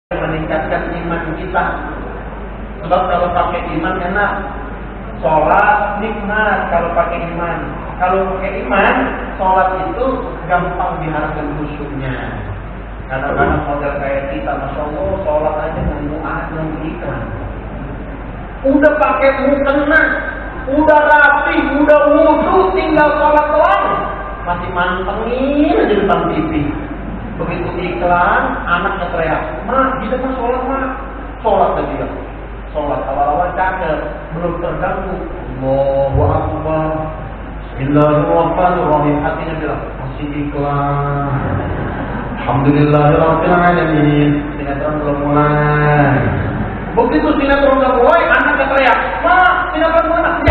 meningkatkan iman kita. Sebab kalau pakai iman enak, sholat nikmat kalau pakai iman. Kalau pakai iman, sholat itu gampang diharapkan khusyuknya. Kadang-kadang model kayak kita, masya Allah, sholat aja nunggu iklan. Udah pakai mukena, udah rapi, udah wudhu, tinggal sholat doang, masih mantengin aja depan TV. Begitu iklan, anaknya teriak, "Mak, bisa kan sholat, Mak?" Sholat tadi ya. Sholat awal-awal cakep, belum terganggu. Allahu Akbar, Bismillahirrahmanirrahim. Hatinya bilang, masih iklan. Alhamdulillahirabbil alamin. Sinetron belum mulai. Begitu sinetron udah mulai, anaknya teriak, "Mak, sinetron mana?"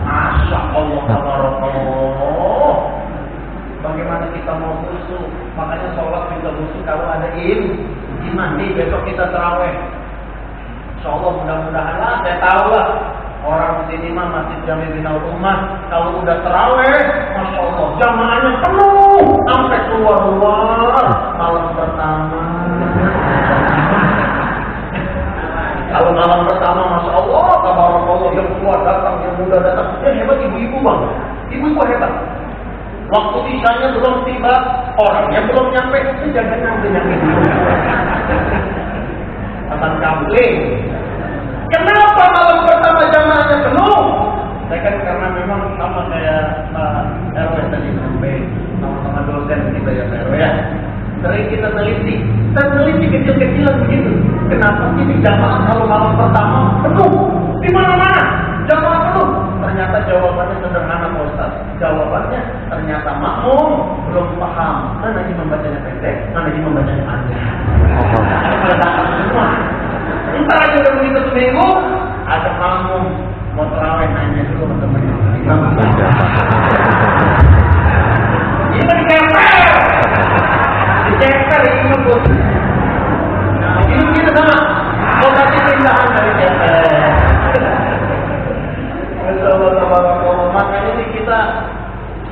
Masya Allah, tabarakallah. Bagaimana kita mau khusyuk? Makanya sholat kita khusyuk kalau ada iman. Nih besok kita taraweh. Insya Allah mudah-mudahan lah, saya tahu lah orang sini mah Masjid Jami Binal Ummah kalau udah taraweh, masya Allah jamaahnya penuh sampai keluar malam pertama. Kalau malam pertama, masya Allah, tabarakallah, yang tua datang, yang muda datang, hebat ibu-ibu bang, ibu-ibu hebat. Waktu isanya belum tiba, orangnya belum nyampe, jangan nyampe. Akan kampling. Kenapa malam pertama jamaahnya penuh? Saya kan karena memang sama kayak RW tadi sampai sama-sama dosen kita ya RW ya. Sering kita teliti kecil-kecilan begitu. Kenapa sih di jamaah kalau malam pertama penuh? Di mana-mana jamaah penuh. Ternyata jawabannya sederhana Pak Ustaz. Jawabannya ternyata makmum belum paham. Mana imam bacanya pendek, mana imam bacanya panjang. Semua. Entar aja udah begitu seminggu, ada makmum mau tarawih nanya dulu sama temennya. Ini kan dikeper. Dikeper ini bos. Nah, ini kita sama. Mau kasih pindahan dari keper. Makanya ini kita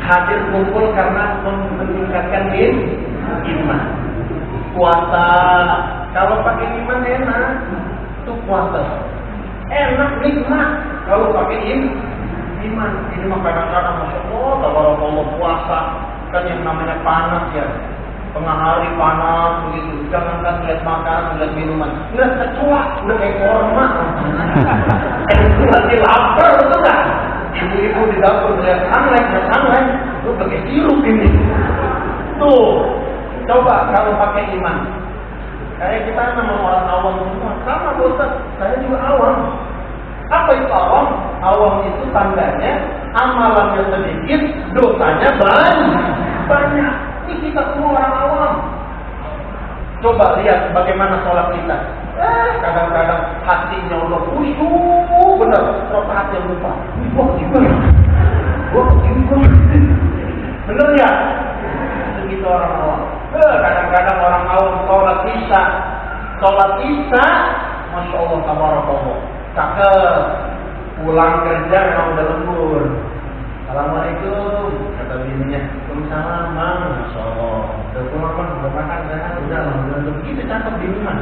hadir kumpul karena meningkatkan iman. Puasa, kalau pakai iman enak, itu puasa enak nikmat. Kalau pakai iman, ini mah kadang-kadang masya Allah, tabarakallah puasa kan yang namanya panas ya. Tengah hari panas begitu, jangankan lihat makan, lihat minuman, lihat kecoa udah kayak korma. Lagi lapar betul nggak? Ibu-ibu di dapur lihat anleng, itu pakai sirup ini. Tuh, coba kalau pakai iman. Kayak kita nama orang awam semua, sama Ustaz, saya juga awam. Apa itu awam? Awam itu tandanya amalannya sedikit, dosanya banyak. Ini kita semua orang awam. Coba lihat bagaimana sholat kita. Kadang-kadang hatinya udah khusyuk, bener. Rokaatnya lupa. Wah, gimana? Bener ya? Segitu orang awam. Kadang-kadang orang awam sholat isya, masya Allah, tabarakallah, cakep. Pulang kerja memang udah lembur. Assalamualaikum, kata bininya. Waalaikumsalam, Mang. Masya Allah. Udah pulang, Mang, udah makan, udah alhamdulillah. Begitu cakep bini mah.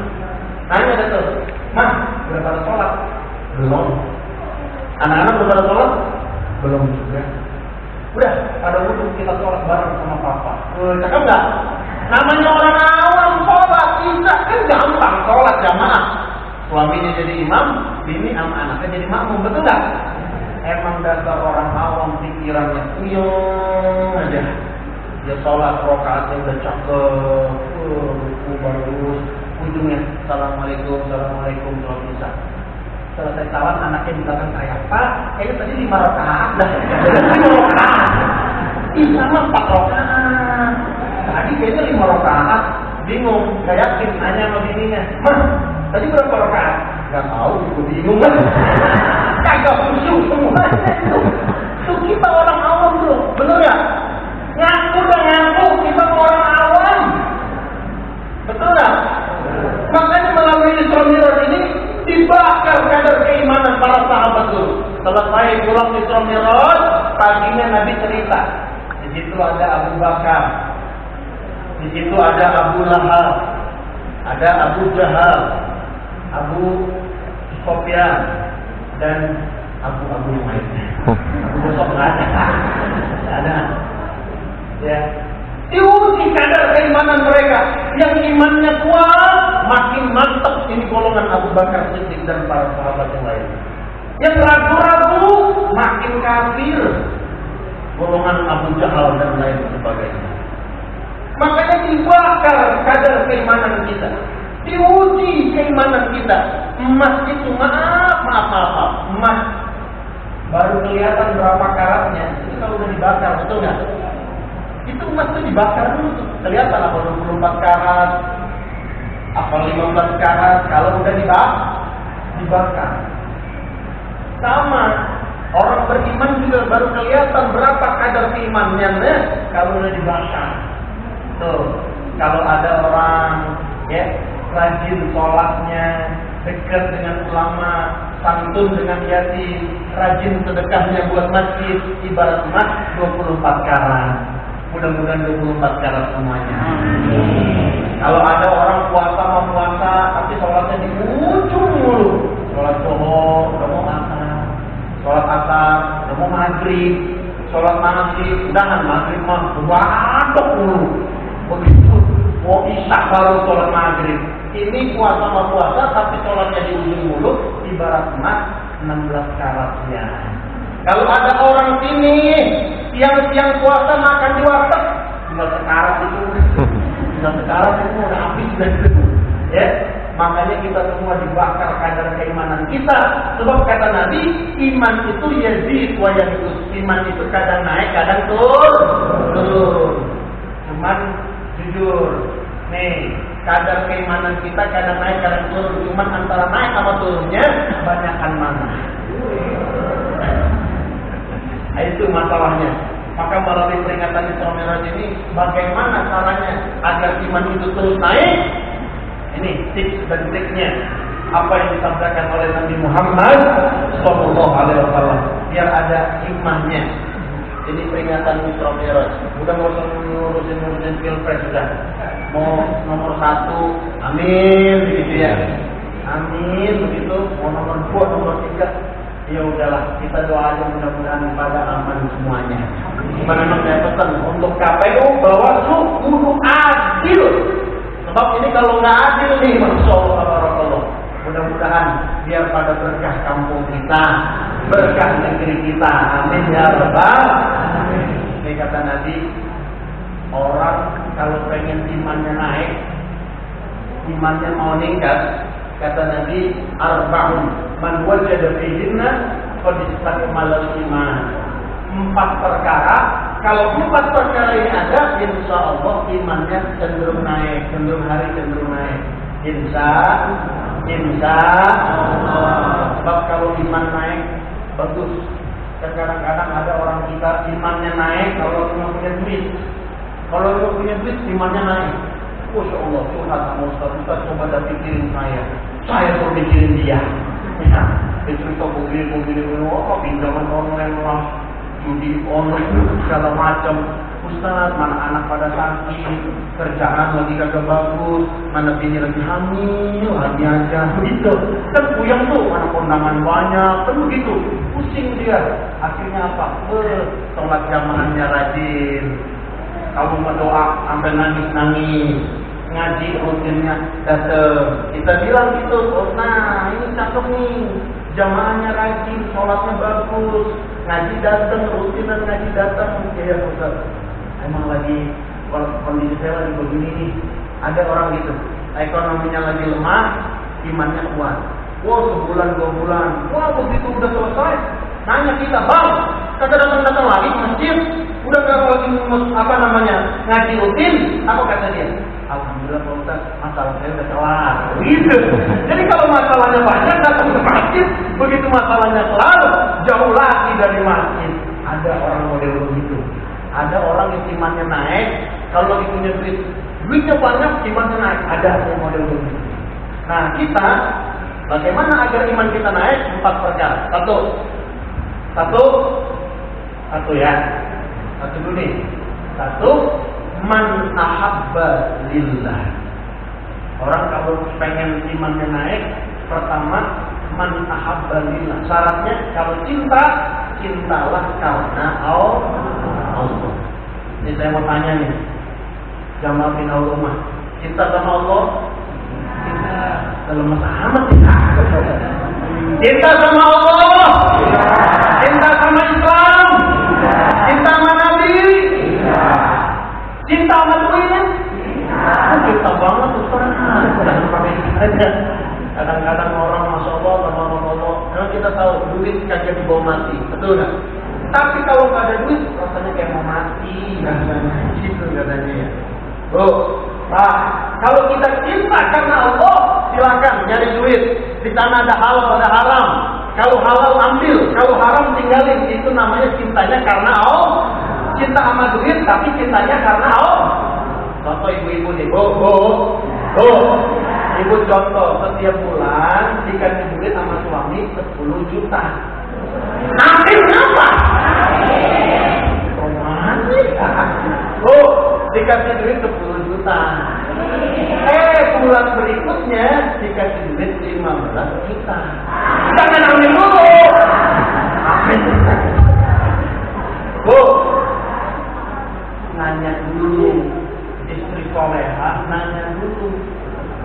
Tanya dah tuh, Mang, udah pada sholat? Belum. Anak-anak udah pada sholat? Belum juga. Udah, pada wudhu kita sholat bareng sama papa. Cakep nggak? Namanya orang awam sholat isya kan gampang, sholat jamaah. Suaminya jadi imam, bini sama anaknya jadi makmum, betul nggak? Emang dasar orang awam pikirannya uyung aja. Dia sholat rokaatnya udah cakep, ruku bagus, ujungnya assalamualaikum, sholat isya. Selesai salam, anaknya di belakang saya, Pak, kayaknya tadi 5 rakaat dah. 5 rakaat. Isya mah 4 rakaat. Tadi kayaknya 5 rakaat. Bingung, gak yakin, nanya sama bininya, Mah, tadi berapa rakaat? Gak tahu, aku bingung kan. Kagak khusyuk semuanya itu. Itu kita orang awam tuh, bener ya? Ngaku kita orang awam. Betul gak? Makanya melalui Isra Mi'raj ini dibakar kadar keimanan para sahabat dulu. Selesai pulang Isra Mi'raj, paginya Nabi cerita. Di situ ada Abu Bakar, di situ ada Abu Lahab, Ada Abu Jahal, Abu Sufyan, dan Abu yang lainnya. Abu Bosok nggak ada. Ya. Diuji kadar keimanan mereka. Yang imannya kuat, makin mantap ini golongan Abu Bakar Siddiq dan para sahabat yang lain. Yang ragu-ragu, makin kafir, golongan Abu Jahal dan lain sebagainya. Makanya dibakar kadar keimanan kita, diuji keimanan kita. Emas itu maaf, emas baru kelihatan berapa karatnya itu kalau udah dibakar, betul nggak? Itu emas itu dibakar dulu tuh, kelihatan apa 24 karat, apa 15 karat kalau udah dibakar. Sama, orang beriman juga baru kelihatan berapa kadar keimanannya kalau udah dibakar. Tuh, kalau ada orang ya rajin sholatnya, dekat dengan ulama, santun dengan yatim, rajin sedekahnya buat masjid, ibarat emas 24 karat. Mudah-mudahan 24 karat semuanya. Kalau ada orang puasa mau puasa, tapi sholatnya di ujung mulu. Sholat zuhur, udah mau asar. Sholat asar, udah mau maghrib. Sholat maghrib, udahan maghrib mah wadok mulu. Begitu mau isya baru sholat maghrib. Ini puasa mau puasa, tapi sholatnya di ujung mulut, ibarat emas 16 karatnya. Kalau ada orang sini siang-siang puasa makan di warteg, tinggal sekarat itu, udah habis dan itu. Ya, makanya kita semua dibakar kadar keimanan kita. Sebab kata Nabi, iman itu yazid wa yanqus. Iman itu kadang naik, kadang turun. Cuman jujur, nih kadar keimanan kita kadang naik, kadang turun. Cuman antara naik sama turunnya banyakkan mana? Itu masalahnya. Maka melalui peringatan Isra Mi'raj ini, bagaimana caranya agar iman itu terus naik? Ini tips dan triknya. Apa yang disampaikan oleh Nabi Muhammad SAW, biar ada hikmahnya. Ini peringatan Isra Mi'raj. Udah nggak usah ngurusin pilpres sudah. Mau nomor 1, amin begitu ya. Amin begitu. Mau nomor 2, nomor 3. Ya udahlah, kita doa aja mudah-mudahan pada aman semuanya. Gimana memang saya pesan untuk KPU Bawaslu kudu adil. Sebab ini kalau nggak adil nih, Masya Allah, mudah-mudahan biar pada berkah kampung kita, berkah negeri kita. Amin ya rabbal alamin. Ini kata Nabi, orang kalau pengen imannya naik, imannya mau meningkat, kata Nabi, arba'un man wajada fihinna qad istakmala iman. 4 perkara, kalau 4 perkara ini ada, insya Allah imannya cenderung naik, cenderung hari cenderung naik. Insya Allah. Sebab kalau iman naik bagus. Kadang-kadang ada orang kita imannya naik kalau cuma punya duit. Kalau cuma punya duit imannya naik. Masya Allah, curhat sama Ustaz coba dah pikirin saya tuh pikirin dia. Ya, dia cerita begini, pinjaman online lah, judi online, segala macam. Ustaz, mana anak pada sakit, kerjaan lagi kagak bagus, mana bini lagi hamil, hati aja, begitu. Kan puyeng tuh, mana kondangan banyak, kan begitu. Pusing dia. Akhirnya apa? Sholat jamaahnya rajin. Kamu berdoa sampai nangis. Ngaji rutinnya datang. Kita bilang gitu, oh, nah ini cakep nih, jamaahnya rajin, sholatnya bagus, ngaji datang, rutin dan ngaji datang. Ya Ustaz, emang lagi kondisi saya lagi begini nih. Ada orang gitu, ekonominya lagi lemah, imannya kuat. Wah, sebulan 2 bulan, wah begitu udah selesai, nanya kita, bang, kagak datang lagi ke masjid, udah gak lagi ngaji rutin, apa kata dia? Alhamdulillah Pak Ustaz, masalah saya udah kelar. Gitu. Jadi kalau masalahnya banyak datang ke masjid, begitu masalahnya kelar, jauh lagi dari masjid. Ada orang model begitu. Ada orang yang imannya naik, kalau lagi punya duitnya banyak, imannya naik. Ada yang model begitu. Nah kita, bagaimana agar iman kita naik? 4 perkara. Satu ya. Satu dulu nih. Satu, man ahabba lillah. Orang kalau kalau pengen imannya naik, pertama man ahabba lillah. Syaratnya kalau cinta, cintalah karena Allah. Ini saya mau tanya nih, Jamal bin Al-Rumah, cinta sama Allah? Cinta dalam masa amat cinta. Cinta sama Allah, cinta sama Islam, cinta sama Nabi, cinta sama duit. Cinta banget Ustaz. Jangan pakai aja. Kadang-kadang orang masya Allah, memang kita tahu duit kagak dibawa mati, betul nggak? Tapi kalau nggak ada duit, rasanya kayak mau mati, rasanya gitu katanya ya. Nah, kalau kita cinta karena Allah, silakan nyari duit. Di sana ada halal, ada haram. Kalau halal ambil, kalau haram tinggalin. Itu namanya cintanya karena Allah. Cinta sama duit, tapi cintanya karena Allah. Contoh ibu-ibu nih, ibu contoh setiap bulan dikasih duit sama suami 10 juta. Nanti kenapa? Romantis. Dikasih duit 10 juta. Bulan berikutnya dikasih duit 15 juta. Jangan ambil dulu. Amin. Nanya dulu. Istri soleha nanya dulu.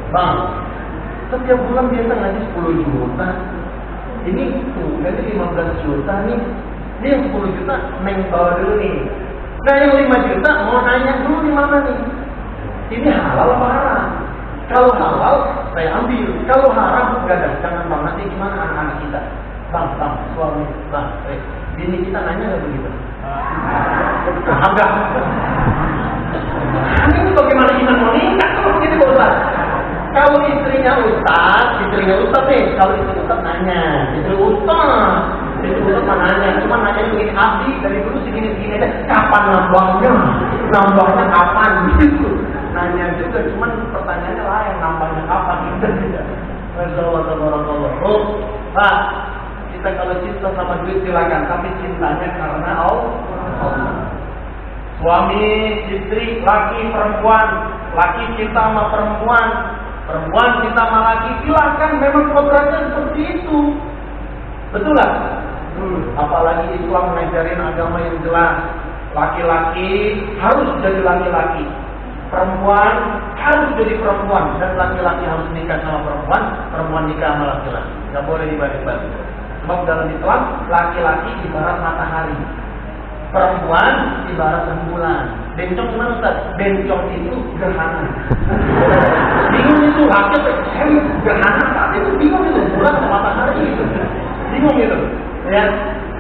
Bang, setiap bulan biasa ngaji 10 juta. Ini tuh, gaji 15 juta nih. Ini yang 10 juta neng bawa dulu nih. Nah yang 5 juta mau nanya dulu di mana nih? Ini halal apa haram? Kalau halal saya ambil. Kalau haram enggak ada. Jangan bang, nanti gimana anak-anak kita? Bang, suami, bang, bini kita nanya nggak begitu? Agak. Ini bagaimana kita mau nikah kalau begitu Ustaz? Kalau istrinya Ustaz nih. Kalau istri Ustaz nanya, istri Ustaz nanya, cuma nanya begini, abdi dari dulu segini aja, kapan nambahnya? Nambahnya kapan gitu? Nanya juga, cuman pertanyaannya lain, nambahnya kapan gitu. Masya Pak, kita kalau cinta sama duit silakan, tapi cintanya karena Allah. Suami, istri, laki, perempuan, laki cinta sama perempuan cinta sama laki, silakan, memang kodratnya seperti itu. Betul nggak? Apalagi Islam mengajarin agama yang jelas. Laki-laki harus jadi laki-laki, perempuan harus jadi perempuan, dan laki-laki harus nikah sama perempuan nikah sama laki-laki. Nggak boleh dibalik-balik. Sebab dalam Islam laki-laki ibarat matahari, perempuan ibarat rembulan. Bencong gimana Ustaz? Bencong itu gerhana. Bingung itu, laki gerhana saat itu bingung itu, bulan sama matahari itu. Bingung itu. Ya,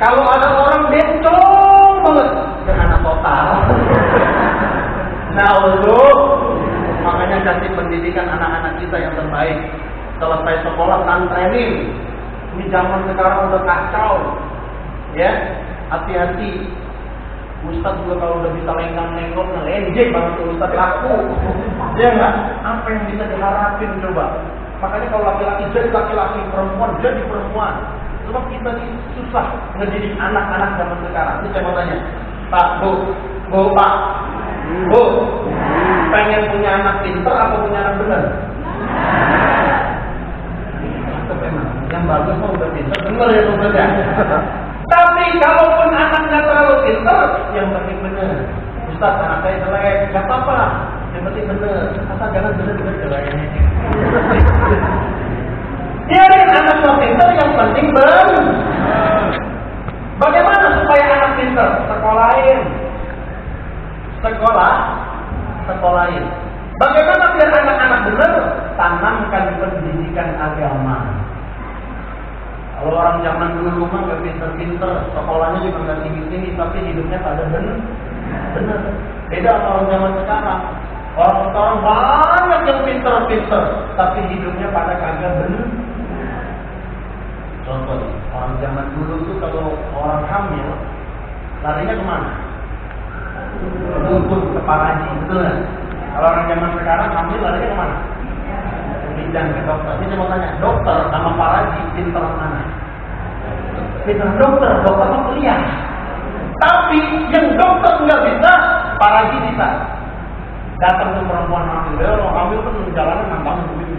kalau ada orang bencong banget, gerhana total. Nah, makanya kasih pendidikan anak-anak kita yang terbaik. Selesai sekolah trenin. Ini zaman sekarang udah kacau. Ya, hati-hati. Ustaz juga kalau udah bisa lenggang-lenggok, ngelenjek banget tuh Ustaz laku. Ya enggak? Apa yang bisa diharapin coba? Makanya kalau laki-laki jadi laki-laki, perempuan jadi perempuan. Sebab kita ini susah ngedidik anak-anak zaman sekarang. Ini saya mau tanya, Pak, Bu, pengen punya anak pinter atau punya anak benar? Yang bagus mah udah pinter, bener ya maksudnya. Tapi kalaupun anaknya terlalu pinter, yang penting bener. Ustaz, anak saya jelek, gak apa-apa, yang penting bener. Asal jangan bener-bener jelek. Biarin anaknya pinter, yang penting bener. Bagaimana supaya anak pinter? Sekolahin. Bagaimana biar anak-anak benar? Tanamkan pendidikan agama. Kalau orang zaman dulu mah nggak pinter-pinter, sekolahnya juga nggak tinggi-tinggi, tapi hidupnya pada benar. Beda sama orang zaman sekarang. Orang sekarang banyak yang pinter-pinter, tapi hidupnya pada kagak benar. Contoh, orang zaman dulu tuh kalau orang hamil, larinya kemana? Dukun, ke paraji, betul nggak? Kalau orang zaman sekarang hamil larinya kemana? Bidan, ke dokter. Ini saya mau tanya, dokter sama paraji pinter mana? Pinter dokter mah kuliah. Tapi yang dokter nggak bisa, paraji bisa. Datang ke perempuan hamil, kalau hamil kan jalanan nambang duit